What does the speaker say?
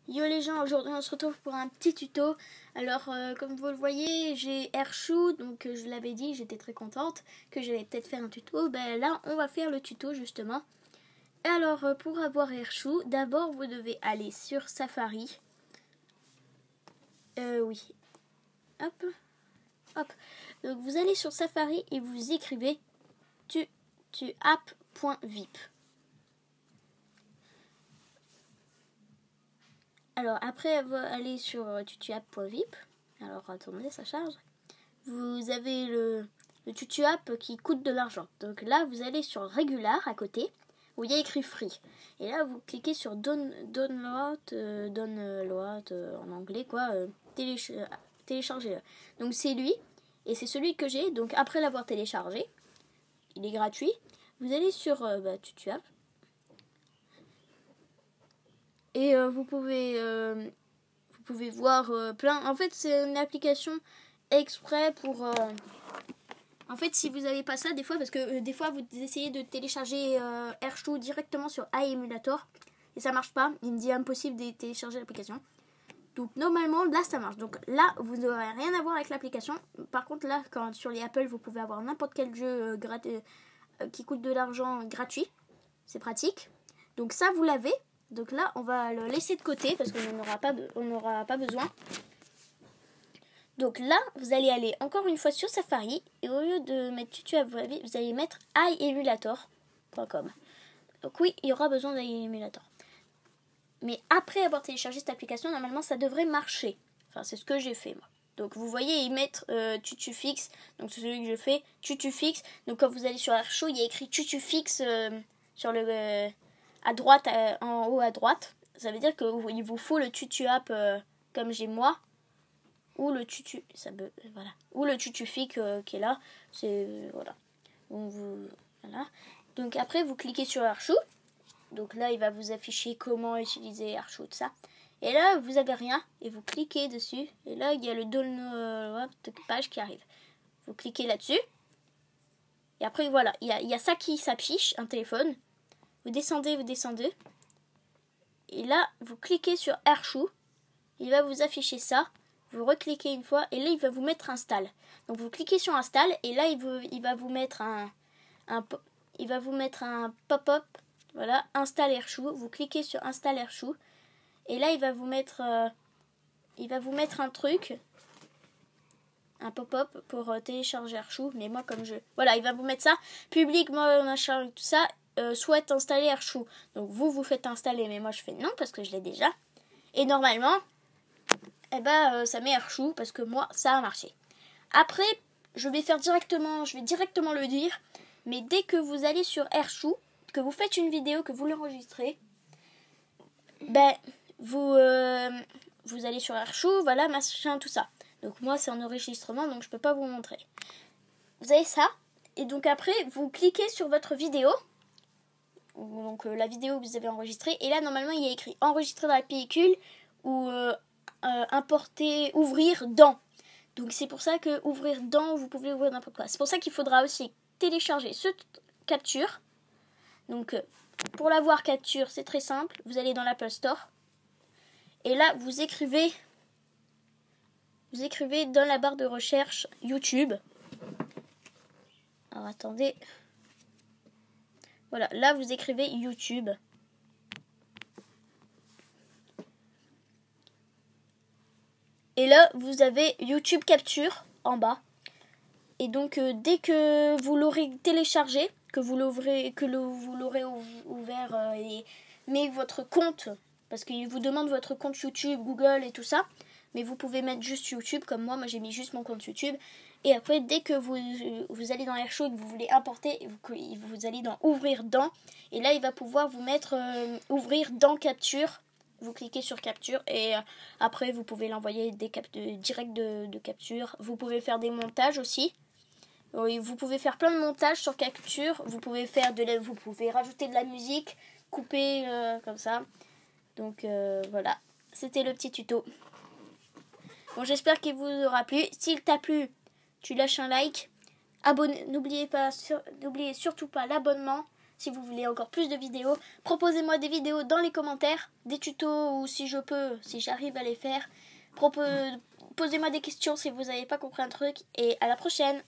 Yo les gens, aujourd'hui on se retrouve pour un petit tuto. Alors comme vous le voyez, j'ai Airshou, donc je l'avais dit, j'étais très contente que j'allais peut-être faire un tuto. Ben là on va faire le tuto justement. Alors pour avoir Airshou, d'abord vous devez aller sur Safari. Oui. Hop. Hop. Donc vous allez sur Safari et vous écrivez tuapp.vip. Alors après aller sur tutuapp.vip, alors attendez, ça charge. Vous avez le tutuapp qui coûte de l'argent. Donc là, vous allez sur Regular à côté, où il y a écrit Free. Et là, vous cliquez sur Download en anglais, quoi, télécharger. Donc c'est lui, et c'est celui que j'ai. Donc après l'avoir téléchargé, il est gratuit. Vous allez sur tutuapp. Et vous pouvez voir plein. En fait, c'est une application exprès pour. En fait, si vous n'avez pas ça, des fois, parce que des fois vous essayez de télécharger Airshou directement sur iEmulator et ça marche pas. Il me dit impossible de télécharger l'application. Donc normalement, là, ça marche. Donc là, vous n'aurez rien à voir avec l'application. Par contre, là, quand sur les Apple, vous pouvez avoir n'importe quel jeu qui coûte de l'argent gratuit. C'est pratique. Donc ça, vous l'avez. Donc là, on va le laisser de côté parce qu'on n'aura pas besoin. Donc là, vous allez aller encore une fois sur Safari et au lieu de mettre tutuapp, vous allez mettre iEmulator.com. Donc oui, il y aura besoin d'iEmulator. Mais après avoir téléchargé cette application, normalement, ça devrait marcher. Enfin, c'est ce que j'ai fait, moi. Donc vous voyez, ils mettent TutuFix. Donc c'est celui que je fais, TutuFix. Donc quand vous allez sur Airshou, il y a écrit TutuFix sur le à droite, en haut à droite. Ça veut dire qu'il vous faut le tutuapp comme j'ai moi. Ou le voilà. Ou le TutuFix qui est là. C'est voilà. Donc voilà. Donc après vous cliquez sur Airshou. Donc là il va vous afficher comment utiliser Airshou, tout ça. Et là vous avez rien et vous cliquez dessus. Et là il y a le download page qui arrive. Vous cliquez là-dessus. Et après voilà, il y a ça qui s'affiche, un téléphone. Vous descendez. Et là vous cliquez sur Airshou. Il va vous afficher ça. Vous recliquez une fois et là il va vous mettre install. Donc vous cliquez sur install et là il va vous mettre un pop-up. Voilà, install Airshou. Vous cliquez sur install Airshou et là il va vous mettre un truc, un pop-up pour télécharger Airshou. Mais moi comme voilà, il va vous mettre ça public, machin, tout ça. Souhaite installer Airshou. Donc vous faites installer, mais moi je fais non parce que je l'ai déjà. Et normalement ça met Airshou parce que moi ça a marché. Après je vais directement le dire, mais dès que vous allez sur Airshou, que vous faites une vidéo, que vous l'enregistrez, vous allez sur Airshou, voilà, machin, tout ça. Donc moi c'est en enregistrement, donc je peux pas vous montrer. Vous avez ça, et donc après vous cliquez sur votre vidéo, donc la vidéo que vous avez enregistrée, et là normalement il y a écrit enregistrer dans la pellicule ou importer, ouvrir dans. Donc c'est pour ça que ouvrir dans, vous pouvez ouvrir n'importe quoi. C'est pour ça qu'il faudra aussi télécharger ce capture. Donc pour l'avoir capture, c'est très simple. Vous allez dans l'Apple Store. Et là, vous écrivez dans la barre de recherche YouTube. Alors attendez. Voilà, là vous écrivez YouTube. Et là, vous avez YouTube Capture en bas. Et donc, dès que vous l'aurez téléchargé, que vous l'aurez ouvert et mis votre compte, parce qu'il vous demande votre compte YouTube, Google et tout ça, mais vous pouvez mettre juste YouTube, comme moi j'ai mis juste mon compte YouTube. Et après, dès que vous allez dans Airshou et que vous voulez importer, vous allez dans Ouvrir dans, et là, il va pouvoir vous mettre Ouvrir dans Capture. Vous cliquez sur capture et après vous pouvez l'envoyer direct de capture. Vous pouvez faire des montages aussi. Oui, vous pouvez faire plein de montages sur capture. Vous pouvez rajouter de la musique, couper comme ça. Donc voilà, c'était le petit tuto. Bon, j'espère qu'il vous aura plu. S'il t'a plu, tu lâches un like. N'oubliez surtout pas l'abonnement. si vous voulez encore plus de vidéos. Proposez-moi des vidéos dans les commentaires, des tutos ou si je peux, si j'arrive à les faire. Posez-moi des questions si vous n'avez pas compris un truc et à la prochaine.